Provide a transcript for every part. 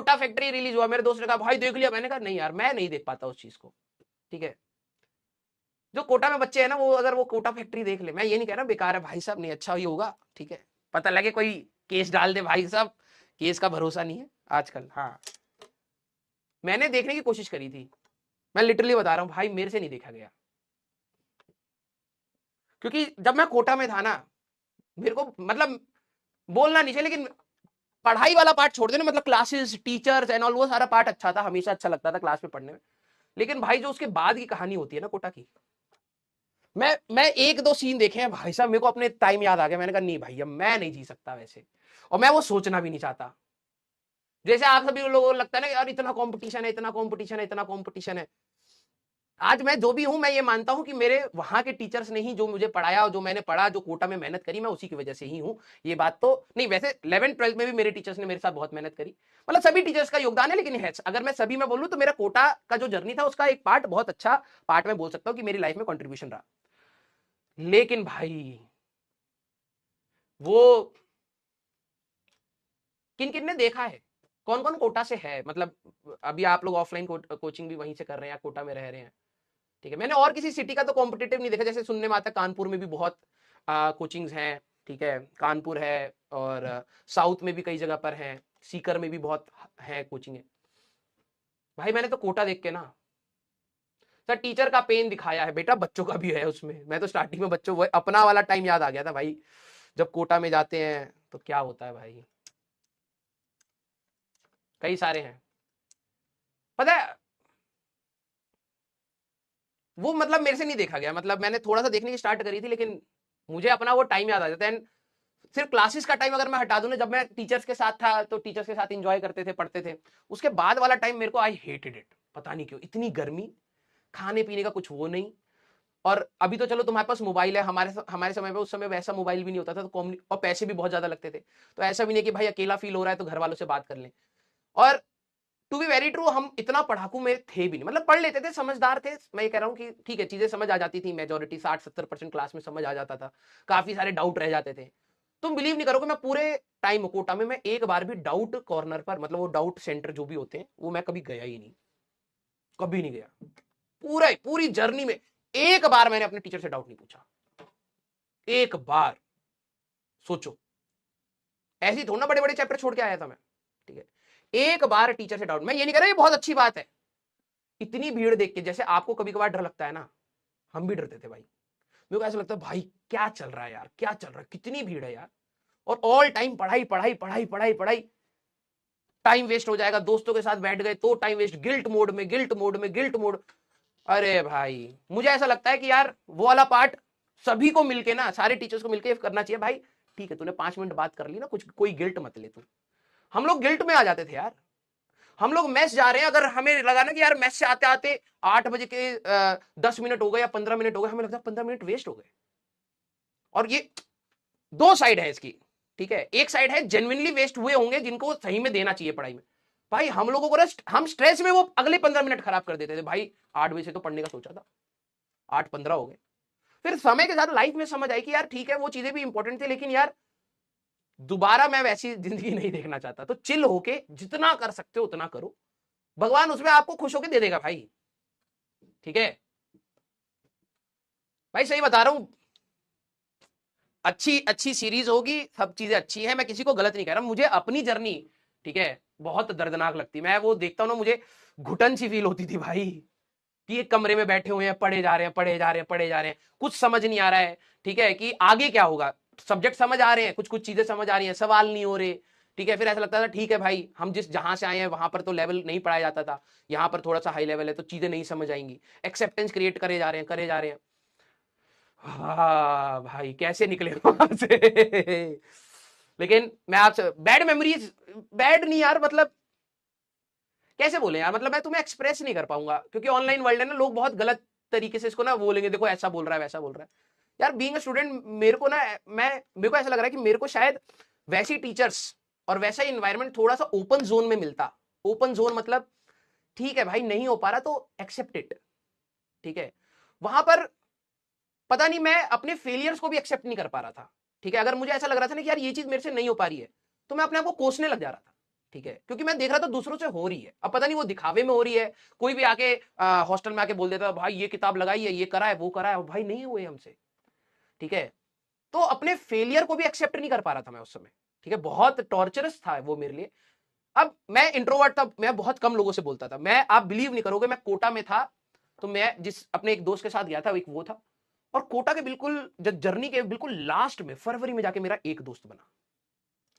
Kota factory release हुआ, मेरे दोस्त ने कहा भाई देख लिया, मैंने कहा नहीं यार मैं नहीं देख पाता उस चीज को, ठीक है। जो कोटा में बच्चे हैं ना, वो अगर वो कोटा फैक्ट्री देख ले, मैं ये नहीं कह रहा बेकार है भाई साहब, नहीं अच्छा ही होगा, ठीक है, पता लगे कोई केस डाल दे भाई साहब, केस का भरोसा नहीं है आजकल। हाँ मैंने देखने की कोशिश करी थी, मैं लिटरली बता रहा हूं भाई, मेरे से नहीं देखा गया, क्योंकि जब मैं कोटा में था ना, मेरे को मतलब बोलना नहीं चाहिए, लेकिन पढ़ाई वाला पार्ट छोड़ देना, मतलब क्लासेस टीचर्स एंड ऑल, वो सारा पार्ट अच्छा था, हमेशा अच्छा लगता था क्लास में पढ़ने में। लेकिन भाई जो उसके बाद की कहानी होती है ना कोटा की, मैं एक दो सीन देखे हैं भाई साहब, मेरे को अपने टाइम याद आ गया, मैंने कहा नहीं भाई अब मैं नहीं जी सकता वैसे, और मैं वो सोचना भी नहीं चाहता। जैसे आप सभी लोगों को लगता है ना यार इतना कंपटीशन है, इतना कंपटीशन है, इतना कंपटीशन है। आज मैं जो भी हूं, मैं ये मानता हूं कि मेरे वहां के टीचर्स ने ही जो मुझे पढ़ाया, और जो मैंने पढ़ा, जो कोटा में मेहनत करी, मैं उसी की वजह से ही हूं। ये बात तो नहीं, वैसे 11th-12th में भी मेरे टीचर्स ने मेरे साथ बहुत मेहनत करी, मतलब सभी टीचर्स का योगदान है, लेकिन है अगर मैं सभी में बोलूं तो मेरा कोटा का जो जर्नी था उसका एक पार्ट, बहुत अच्छा पार्ट मैं बोल सकता हूं कि मेरी लाइफ में कंट्रीब्यूशन रहा। लेकिन भाई वो किन किन ने देखा है, कौन कौन कोटा से है, मतलब अभी आप लोग ऑफलाइन कोचिंग भी वहीं से कर रहे हैं या कोटा में रह रहे हैं, ठीक है। मैंने और किसी सिटी का तो कॉम्पिटेटिव नहीं देखा, जैसे सुनने में आता है कानपुर में भी बहुत कोचिंग्स हैं, ठीक है, कानपुर है, और साउथ में भी कई जगह पर है, सीकर में भी बहुत है कोचिंग है। भाई मैंने तो कोटा देख के ना सर टीचर का पेन दिखाया है, बेटा बच्चों का भी है उसमें। मैं तो स्टार्टिंग में बच्चों वो अपना वाला टाइम याद आ गया था भाई, जब कोटा में जाते हैं तो क्या होता है भाई, कई सारे हैं, पता है वो, मतलब मेरे से नहीं देखा गया, मतलब मैंने थोड़ा सा देखने की स्टार्ट करी थी, लेकिन मुझे अपना वो टाइम याद आ जाता है। सिर्फ क्लासेस का टाइम अगर मैं हटा दूं ना, जब मैं टीचर्स के साथ था तो टीचर्स के साथ एंजॉय करते थे, पढ़ते थे, उसके बाद वाला टाइम मेरे को आई हेटेड इट, पता नहीं क्यों, इतनी गर्मी, खाने पीने का कुछ वो नहीं। और अभी तो चलो तुम्हारे पास मोबाइल है, हमारे हमारे समय पे उस समय वैसा मोबाइल भी नहीं होता था, तो और पैसे भी बहुत ज्यादा लगते थे, तो ऐसा भी नहीं कि भाई अकेला फील हो रहा है तो घर वालों से बात कर लें। और टू बी वेरी ट्रू, हम इतना पढ़ाकू में थे भी नहीं, मतलब पढ़ लेते थे, समझदार थे, मैं ये कह रहा हूँ कि ठीक है चीजें समझ आ जाती थी, मेजोरिटी 60-70% क्लास में समझ आ जाता था, काफी सारे डाउट रह जाते थे। तुम बिलीव नहीं करोगे, मैं पूरे टाइम कोटा में मैं एक बार भी डाउट कॉर्नर पर, मतलब वो डाउट सेंटर जो भी होते हैं, वो मैं कभी गया ही नहीं, कभी नहीं गया, पूरी जर्नी में एक बार मैंने अपने टीचर से डाउट नहीं पूछा, एक बार। सोचो, ऐसी थोड़ा ना बड़े बड़े चैप्टर छोड़ के आया था मैं, ठीक है, एक बार टीचर से डाउट। मैं ये नहीं कह रहा ये बहुत अच्छी बात है, इतनी भीड़ देख के, जैसे आपको कभी कभार डर लगता है ना, हम भी डरते थे भाई, मेरे को ऐसा लगता है भाई क्या चल रहा है यार, क्या चल रहा है, कितनी भीड़ है यार, और ऑल टाइम पढ़ाई पढ़ाई पढ़ाई पढ़ाई पढ़ाई, टाइम वेस्ट हो जाएगा, दोस्तों के साथ बैठ गए तो टाइम वेस्ट, गिल्ट मोड में गिल्ट मोड में गिल्ट मोड। अरे भाई मुझे ऐसा लगता है कि यार वो वाला पार्ट सभी को मिलके ना, सारे टीचर्स को मिलके करना चाहिए भाई, ठीक है तूने 5 मिनट बात कर ली ना, कुछ कोई गिल्ट मत ले तू। हम लोग गिल्ट में आ जाते थे यार, हम लोग मैस जा रहे हैं, अगर हमें लगा ना कि यार मैस से आते आते 8 बजे के 10 मिनट हो गए या 15 मिनट हो गए, हमें लगता है 15 मिनट वेस्ट हो गए। और ये दो साइड है इसकी, ठीक है, एक साइड है जेन्युइनली वेस्ट हुए होंगे जिनको सही में देना चाहिए पढ़ाई में, भाई हम लोगों को हम स्ट्रेस में वो अगले 15 मिनट खराब कर देते थे भाई, 8 बजे से तो पढ़ने का सोचा था, 8:15 हो गए। फिर समय के साथ लाइफ में समझ आई कि यार ठीक है वो चीजें भी इंपॉर्टेंट थी, लेकिन यार दोबारा मैं वैसी जिंदगी नहीं देखना चाहता, तो चिल होके जितना कर सकते हो उतना करो, भगवान उसमें आपको खुश होके दे देगा भाई, ठीक है। भाई सही बता रहा हूं, अच्छी अच्छी सीरीज होगी, सब चीजें अच्छी है, मैं किसी को गलत नहीं कह रहा, मुझे अपनी जर्नी, ठीक है, बहुत दर्दनाक लगती, मैं वो देखता हूं ना, मुझे घुटन सी फील होती थी भाई, कि एक कमरे में बैठे हुए हैं, पढ़े जा रहे हैं पढ़े जा रहे हैं पढ़े जा रहे हैं, कुछ समझ नहीं आ रहा है, ठीक है, कि आगे क्या होगा, सब्जेक्ट समझ आ रहे हैं, कुछ कुछ चीजें समझ आ रही हैं, सवाल नहीं हो रहे, ठीक है। फिर ऐसा लगता था ठीक है भाई, हम जिस जहां से आए हैं वहां पर तो लेवल नहीं पढ़ाया जाता था, यहाँ पर थोड़ा सा हाई लेवल है तो चीजें नहीं समझ आएंगी, एक्सेप्टेंस क्रिएट करे जा रहे हैं करे जा रहे हैं। हाँ भाई कैसे निकले वहां से लेकिन मैं आपसे बैड मेमोरीज, बैड नहीं यार, मतलब कैसे बोले यार, मतलब मैं तुम्हें एक्सप्रेस नहीं कर पाऊंगा, क्योंकि ऑनलाइन वर्ल्ड है ना, लोग बहुत गलत तरीके से इसको ना बोलेंगे, देखो ऐसा बोल रहा है वैसा बोल रहा है। यार बीइंग अ स्टूडेंट मेरे को ना, मेरे को ऐसा लग रहा है कि मेरे को शायद वैसी टीचर्स और वैसा इन्वायरमेंट थोड़ा सा ओपन जोन में मिलता। ओपन जोन मतलब ठीक है भाई नहीं हो पा रहा तो एक्सेप्ट इट, ठीक है। वहां पर पता नहीं मैं अपने फेलियर्स को भी एक्सेप्ट नहीं कर पा रहा था, ठीक है। अगर मुझे ऐसा लग रहा था ना कि यार ये चीज मेरे से नहीं हो पा रही है, तो मैं अपने आप को कोसने लग जा रहा था, ठीक है, क्योंकि मैं देख रहा था दूसरों से हो रही है, अब पता नहीं वो दिखावे में हो रही है, कोई भी आके हॉस्टल में आके बोल देता भाई ये किताब लगाई है, ये करा है, वो करा है, भाई नहीं हुए हमसे, ठीक है। तो अपने फेलियर को भी एक्सेप्ट नहीं कर पा रहा था मैं उस समय, ठीक है, बहुत टॉर्चरस था वो मेरे लिए। अब मैं इंट्रोवर्ट था, मैं बहुत कम लोगों से बोलता था, मैं, आप बिलीव नहीं करोगे, मैं कोटा में था, तो मैं जिस अपने एक दोस्त के साथ गया था एक वो था, और कोटा के बिल्कुल जर्नी के बिल्कुल लास्ट में फरवरी में जाके मेरा एक दोस्त बना,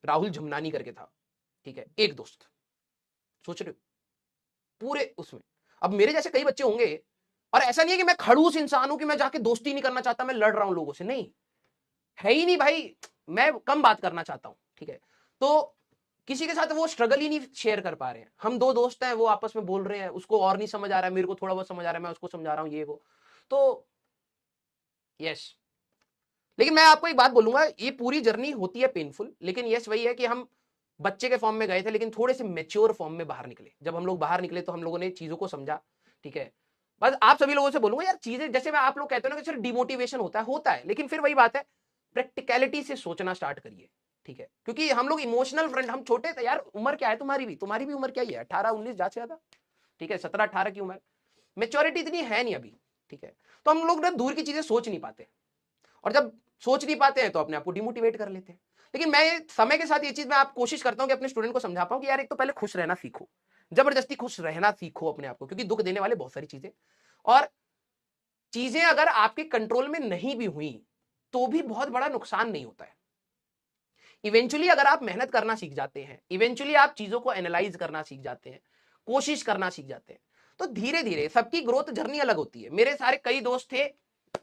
राहुल झमनानी करके था, ठीक है, एक दोस्त, सोच रहे हो पूरे उसमें। अब मेरे जैसे कई बच्चे होंगे, और ऐसा नहीं है कि मैं खड़ूस इंसान हूं कि मैं जाके दोस्ती नहीं करना चाहता, मैं लड़ रहा हूं लोगों से, नहीं है ही नहीं भाई, मैं कम बात करना चाहता हूं, ठीक है। तो किसी के साथ वो स्ट्रगल ही नहीं शेयर कर पा रहे हैं, हम दो दोस्त हैं, वो आपस में बोल रहे हैं, उसको और नहीं समझ आ रहा है, मेरे को थोड़ा बहुत समझ आ रहा है, मैं उसको समझा रहा हूं ये वो, तो यस। लेकिन मैं आपको एक बात बोलूंगा, ये पूरी जर्नी होती है पेनफुल, लेकिन यस वही है कि हम बच्चे के फॉर्म में गए थे, लेकिन थोड़े से मेच्योर फॉर्म में बाहर निकले। जब हम लोग बाहर निकले तो हम लोगों ने चीजों को समझा, ठीक है। बस आप सभी लोगों से बोलूंगा यार, चीजें जैसे मैं आप लोग कहते हो ना कि सिर्फ डिमोटिवेशन होता है, लेकिन फिर वही बात है, प्रैक्टिकलिटी से सोचना स्टार्ट करिए, ठीक है, क्योंकि हम लोग इमोशनल फ्रेंड, हम छोटे थे यार, उम्र क्या है तुम्हारी भी उम्र क्या ही है, 18-19 ज्यादा से ज्यादा, ठीक है, 17-18 की उम्र, मेच्योरिटी इतनी है नहीं अभी, ठीक है। तो हम लोग ना दूर की चीजें सोच नहीं पाते, और जब सोच नहीं पाते हैं तो अपने आप को डिमोटिवेट कर लेते हैं। लेकिन मैं समय के साथ ये चीज मैं आप कोशिश करता हूं कि अपने स्टूडेंट को समझा पाऊं कि यार एक तो पहले खुश रहना सीखो, जबरदस्ती खुश रहना सीखो अपने आप को, क्योंकि दुख देने वाले बहुत सारी चीजें, और चीजें अगर आपके कंट्रोल में नहीं भी हुई तो भी बहुत बड़ा नुकसान नहीं होता है। इवेंचुअली अगर आप मेहनत करना सीख जाते हैं, इवेंचुअली आप चीजों को एनालाइज करना सीख जाते हैं, कोशिश करना सीख जाते हैं, तो धीरे धीरे सबकी ग्रोथ जर्नी अलग होती है। मेरे सारे कई दोस्त थे,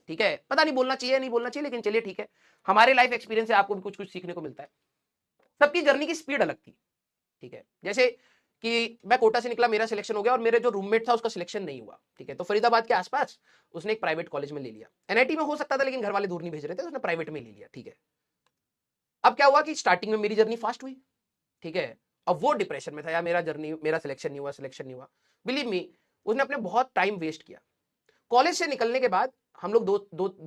ठीक है, पता नहीं बोलना चाहिए नहीं बोलना चाहिए, लेकिन चलिए ठीक है, हमारे लाइफ एक्सपीरियंस से आपको भी कुछ कुछ सीखने को मिलता है। सबकी जर्नी की स्पीड अलग थी, ठीक है। जैसे कि मैं कोटा से निकला, मेरा सिलेक्शन हो गया, और मेरे जो रूममेट था उसका सिलेक्शन नहीं हुआ, ठीक है, तो फरीदाबाद के आसपास उसने एक प्राइवेट कॉलेज में ले लिया, एनआईटी में हो सकता था लेकिन घर वाले दूर नहीं भेज रहे थे, उसने प्राइवेट में ले लिया, ठीक है। अब क्या हुआ कि स्टार्टिंग में मेरी जर्नी फास्ट हुई, ठीक है, अब वो डिप्रेशन में था यार, मेरा सिलेक्शन नहीं हुआ, सिलेक्शन नहीं हुआ, बिलीव मी, उसने अपने बहुत टाइम वेस्ट किया। कॉलेज से निकलने के बाद हम लोग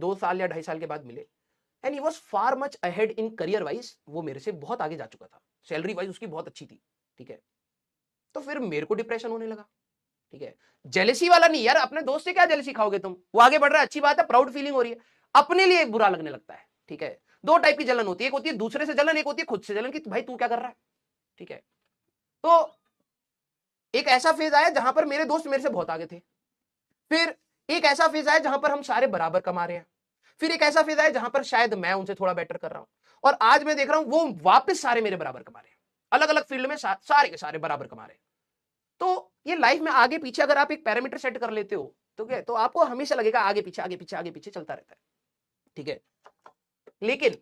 2 साल या 2.5 साल के बाद मिले, and he was far much ahead in career wise, वो मेरे से बहुत आगे जा चुका था, सैलरी वाइज उसकी बहुत अच्छी थी, ठीक है। तो फिर मेरे को डिप्रेशन होने लगा, ठीक है। जेलेसी वाला नहीं यार, अपने दोस्त से क्या जेलेसी खाओगे तुम, वो आगे बढ़ रहा है अच्छी बात है, प्राउड फीलिंग हो रही है, अपने लिए बुरा लगने लगता है, ठीक है। दो टाइप की जलन होती है, एक होती है दूसरे से जलन, एक होती है खुद से जलन कि भाई तू क्या कर रहा है, ठीक है। तो एक ऐसा फेज आया जहां पर मेरे दोस्त मेरे से बहुत आगे थे, फिर एक ऐसा फेज आया जहां पर हम सारे बराबर कमा रहे हैं, फिर एक ऐसा फेज आया जहां पर शायद मैं उनसे थोड़ा बेटर कर रहा हूं, और आज मैं देख रहा हूं वो वापस सारे मेरे बराबर कमा रहे हैं, अलग अलग फील्ड में सारे के सारे बराबर कमा रहे हैं। तो ये लाइफ में आगे पीछे अगर आप एक पैरामीटर सेट कर लेते हो तो क्या, तो आपको हमेशा लगेगा आगे पीछे आगे पीछे आगे पीछे चलता रहता है, ठीक है। लेकिन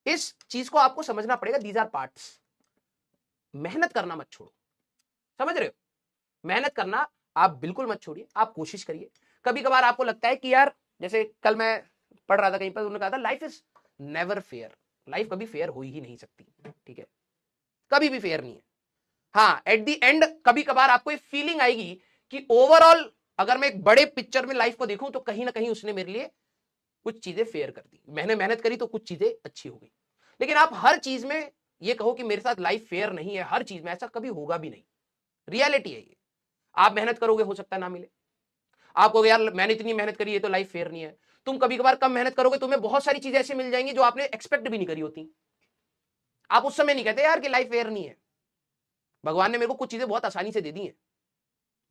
इस चीज को आपको समझना पड़ेगा, दीज आर पार्ट्स। मेहनत करना मत छोड़ो, समझ रहे हो, मेहनत करना आप बिल्कुल मत छोड़िए, आप कोशिश करिए। कभी कभार आपको लगता है कि यार, जैसे कल मैं पढ़ रहा था कहीं पर, उन्होंने कहा था life is never fair, life कभी फेयर हो ही नहीं सकती, ठीक है, कभी भी फेयर नहीं है। हाँ, एट द एंड कभी कभार आपको एक फीलिंग आएगी कि ओवरऑल अगर मैं एक बड़े पिक्चर में लाइफ को देखूं तो कहीं ना कहीं उसने मेरे लिए कुछ चीजें फेयर कर दी, मैंने मेहनत करी तो कुछ चीजें अच्छी हो गई। लेकिन आप हर चीज में ये कहो कि मेरे साथ लाइफ फेयर नहीं है, हर चीज में ऐसा कभी होगा भी नहीं, रियलिटी है ये। आप मेहनत करोगे हो सकता है ना मिले, आप कहोगे यार मैंने इतनी मेहनत करी है तो लाइफ फेयर नहीं है, तुम कभी कभार कम मेहनत करोगे, तुम्हें बहुत सारी चीजें ऐसे मिल जाएंगी जो आपने एक्सपेक्ट भी नहीं करी होती, आप उस समय नहीं कहते यार कि लाइफ फेयर नहीं है। भगवान ने मेरे को कुछ चीजें बहुत आसानी से दे दी हैं,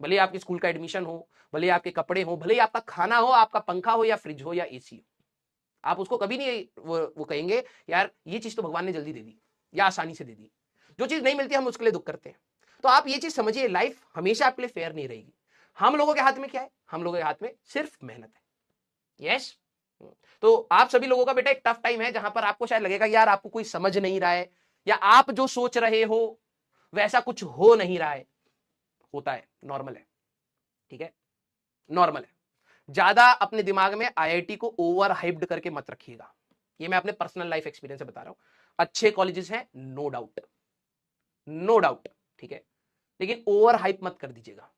भले ही आपके स्कूल का एडमिशन हो, भले ही आपके कपड़े हो, भले ही आपका खाना हो, आपका पंखा हो या फ्रिज हो या एसी हो, आप उसको कभी नहीं वो कहेंगे यार ये चीज तो भगवान ने जल्दी दे दी या आसानी से दे दी। जो चीज नहीं मिलती हम उसके लिए दुख करते हैं। तो आप ये चीज समझिए, लाइफ हमेशा आपके लिए फेयर नहीं रहेगी। हम लोगों के हाथ में क्या है, हम लोगों के हाथ में सिर्फ मेहनत है। यस, तो आप सभी लोगों का बेटा एक टफ टाइम है जहां पर आपको शायद लगेगा यार आपको कोई समझ नहीं रहा है, या आप जो सोच रहे हो वैसा कुछ हो नहीं रहा है। होता है, नॉर्मल है, ठीक है, नॉर्मल है। ज्यादा अपने दिमाग में आईआईटी को ओवर हाइप्ड करके मत रखिएगा, ये मैं अपने पर्सनल लाइफ एक्सपीरियंस से बता रहा हूं। अच्छे कॉलेजेस हैं, नो डाउट, नो डाउट, ठीक है, लेकिन ओवर हाइप मत कर दीजिएगा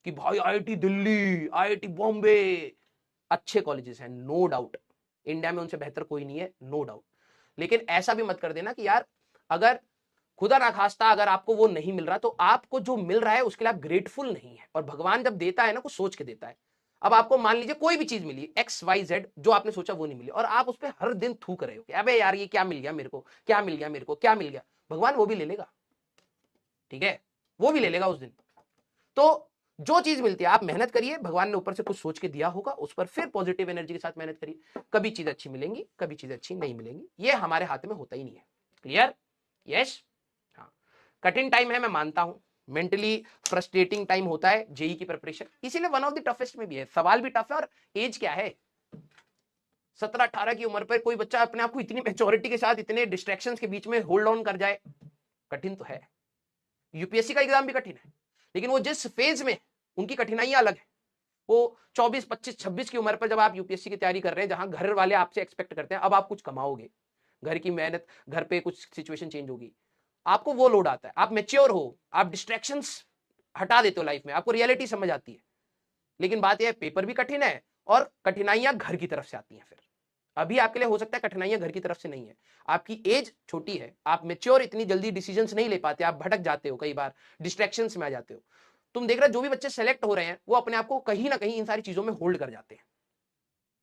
कि भाई आईआईटी दिल्ली, आईआईटी बॉम्बे, अच्छे कॉलेजेस हैं नो डाउट, इंडिया में उनसे बेहतर कोई नहीं है नो डाउट, लेकिन ऐसा भी मत कर देना कि यार अगर खुदा ना खास्ता अगर आपको वो नहीं मिल रहा तो आपको जो मिल रहा है उसके लिए आप ग्रेटफुल नहीं है। और भगवान जब देता है ना कुछ सोच के देता है। अब आपको मान लीजिए कोई भी चीज मिली XYZ, जो आपने सोचा वो नहीं मिली, और आप उस पर हर दिन थूक रहे हो कि अबे यार ये क्या मिल गया मेरे को, क्या मिल गया मेरे को, क्या मिल गया। भगवान वो भी ले लेगा, ठीक है, वो भी ले लेगा उस दिन। तो जो चीज मिलती है आप मेहनत करिए, भगवान ने ऊपर से कुछ सोच के दिया होगा, उस पर फिर पॉजिटिव एनर्जी के साथ मेहनत करिए। कभी चीज अच्छी मिलेंगी, कभी चीज अच्छी नहीं मिलेंगी, ये हमारे हाथ में होता ही नहीं है। क्लियर? यस। हाँ, कठिन टाइम है, मैं मानता हूं, मेंटली फ्रस्ट्रेटिंग टाइम होता है जेई की प्रिपरेशन, इसीलिए वन ऑफ द टफेस्ट में भी है। सवाल भी टफ है, और एज क्या है, 17-18 की उम्र पर कोई बच्चा अपने आप को इतनी मेच्योरिटी के साथ इतने डिस्ट्रैक्शंस के बीच में होल्ड ऑन कर जाए, कठिन तो है। यूपीएससी का एग्जाम भी कठिन है, लेकिन वो जिस फेज में उनकी कठिनाइयां अलग है। वो 24, 25, 26 की उम्र पर जब आप यूपीएससी की तैयारी कर रहे हैं, जहां घर वाले आपसे एक्सपेक्ट करते हैं अब आप कुछ कमाओगे, घर की मेहनत, घर पे कुछ सिचुएशन चेंज होगी, आपको वो लोड आता है, आप मेच्योर हो, आप डिस्ट्रैक्शंस हटा देते हो लाइफ में, आपको रियलिटी समझ आती है। लेकिन बात यह है, पेपर भी कठिन है और कठिनाइयां घर की तरफ से आती हैं। फिर अभी आपके लिए हो सकता है कठिनाइयां घर की तरफ से नहीं है, आपकी एज छोटी है, आप मेच्योर इतनी जल्दी डिसीजंस नहीं ले पाते, आप भटक जाते हो, कई बार डिस्ट्रैक्शंस में आ जाते हो। तुम देख रहे हो जो भी बच्चे सेलेक्ट हो रहे हैं वो अपने आप को कहीं ना कहीं इन सारी चीजों में होल्ड कर जाते हैं।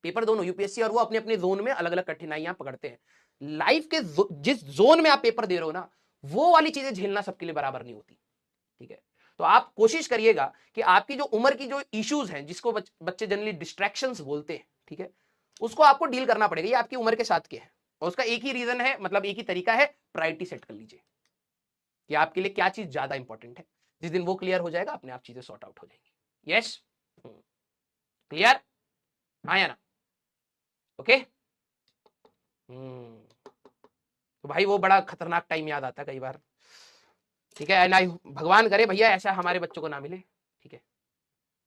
पेपर दोनों यूपीएससी और वो अपने अपने जोन में अलग अलग कठिनाइयां पकड़ते हैं। लाइफ के जिस जोन में आप पेपर दे रहे हो ना, वो वाली चीजें झेलना सबके लिए बराबर नहीं होती, ठीक है। तो आप कोशिश करिएगा कि आपकी जो उम्र की जो इश्यूज हैं, जिसको बच्चे जनरली डिस्ट्रैक्शंस बोलते हैं, ठीक है, उसको आपको डील करना पड़ेगा। ये आपकी उम्र के साथ के है, और उसका एक ही रीजन है, मतलब एक ही तरीका है, प्रायोरिटी सेट कर लीजिए कि आपके लिए क्या चीज ज्यादा इंपॉर्टेंट है। जिस दिन वो क्लियर हो जाएगा, अपने आप चीजें सॉर्ट आउट हो जाएंगी। Yes, clear? हाँ या ना? ओके। तो भाई वो बड़ा खतरनाक टाइम याद आता है कई बार, ठीक है ना। भगवान करे भैया ऐसा हमारे बच्चों को ना मिले, ठीक है।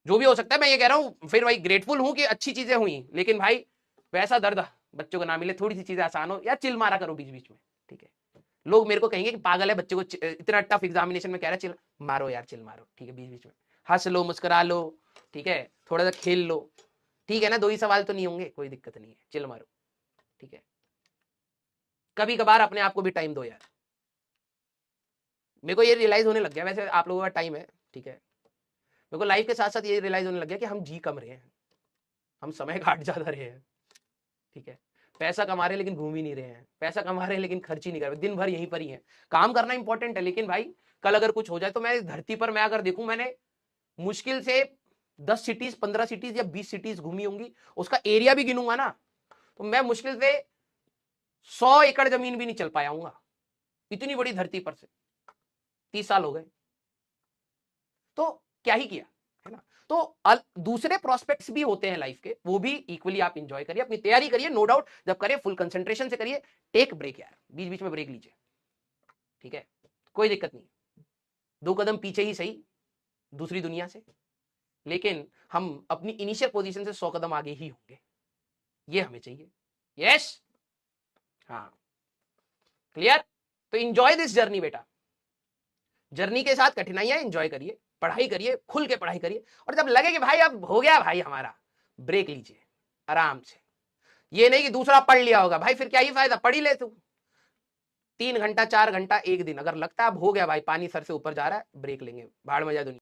जो भी हो सकता है, मैं ये कह रहा हूं, फिर भाई ग्रेटफुल हूं कि अच्छी चीजें हुई, लेकिन भाई वैसा दर्द बच्चों को ना मिले, थोड़ी सी चीजें आसान हो, या चिल मारा करो बीच बीच में, ठीक है। लोग मेरे को कहेंगे कि पागल है, बच्चे को इतना टफ एग्जामिनेशन में कह रहा है चिल मारो यार, चिल मारो, ठीक है, बीच बीच में हंस लो, मुस्कुरा लो, ठीक है, थोड़ा सा खेल लो, ठीक है ना, 2 ही सवाल तो नहीं होंगे, कोई दिक्कत नहीं है, चिल मारो, ठीक है। कभी कभार अपने आप को भी टाइम दो यार। मेरे को ये रियलाइज होने लग गया, वैसे आप लोगों का टाइम है, ठीक है, मेरे को लाइफ के साथ साथ ये रियलाइज होने लग गया कि हम जी कम रहे हैं, हम समय काट ज्यादा रहे हैं, ठीक है। पैसा कमा रहे हैं लेकिन घूम ही नहीं रहे हैं, पैसा कमा रहे हैं लेकिन खर्च ही नहीं कर रहे, दिन भर यहीं पर ही है। काम करना इंपॉर्टेंट है, लेकिन भाई कल अगर कुछ हो जाए तो मैं इस धरती पर, मैं अगर देखूं, मैंने मुश्किल से 10 सिटीज, 15 सिटीज या 20 सिटीज घूमी होंगी, उसका एरिया भी गिनूंगा ना, तो मैं मुश्किल से 100 एकड़ जमीन भी नहीं चल पाया हूँ, इतनी बड़ी धरती पर से 30 साल हो गए, तो क्या ही किया, है ना। तो दूसरे प्रोस्पेक्ट्स भी होते हैं लाइफ के, वो भी इक्वली आप इंजॉय करिए, अपनी तैयारी करिए, नो डाउट, जब करिए फुल कंसंट्रेशन से करिए, टेक ब्रेक यार, बीच बीच में ब्रेक लीजिए, ठीक है, कोई दिक्कत नहीं, 2 कदम पीछे ही सही दूसरी दुनिया से, लेकिन हम अपनी इनिशियल पोजीशन से 100 कदम आगे ही होंगे, ये हमें चाहिए। यस, हाँ, क्लियर? तो इंजॉय दिस जर्नी बेटा, जर्नी के साथ कठिनाइयां एंजॉय करिए, पढ़ाई करिए, खुल के पढ़ाई करिए, और जब लगे कि भाई अब हो गया भाई हमारा, ब्रेक लीजिए आराम से। ये नहीं कि दूसरा पढ़ लिया होगा भाई, फिर क्या ही फायदा, पढ़ ही ले तू 3 घंटा 4 घंटा एक दिन, अगर लगता है अब हो गया भाई, पानी सर से ऊपर जा रहा है, ब्रेक लेंगे, भाड़ में जाए दुनिया।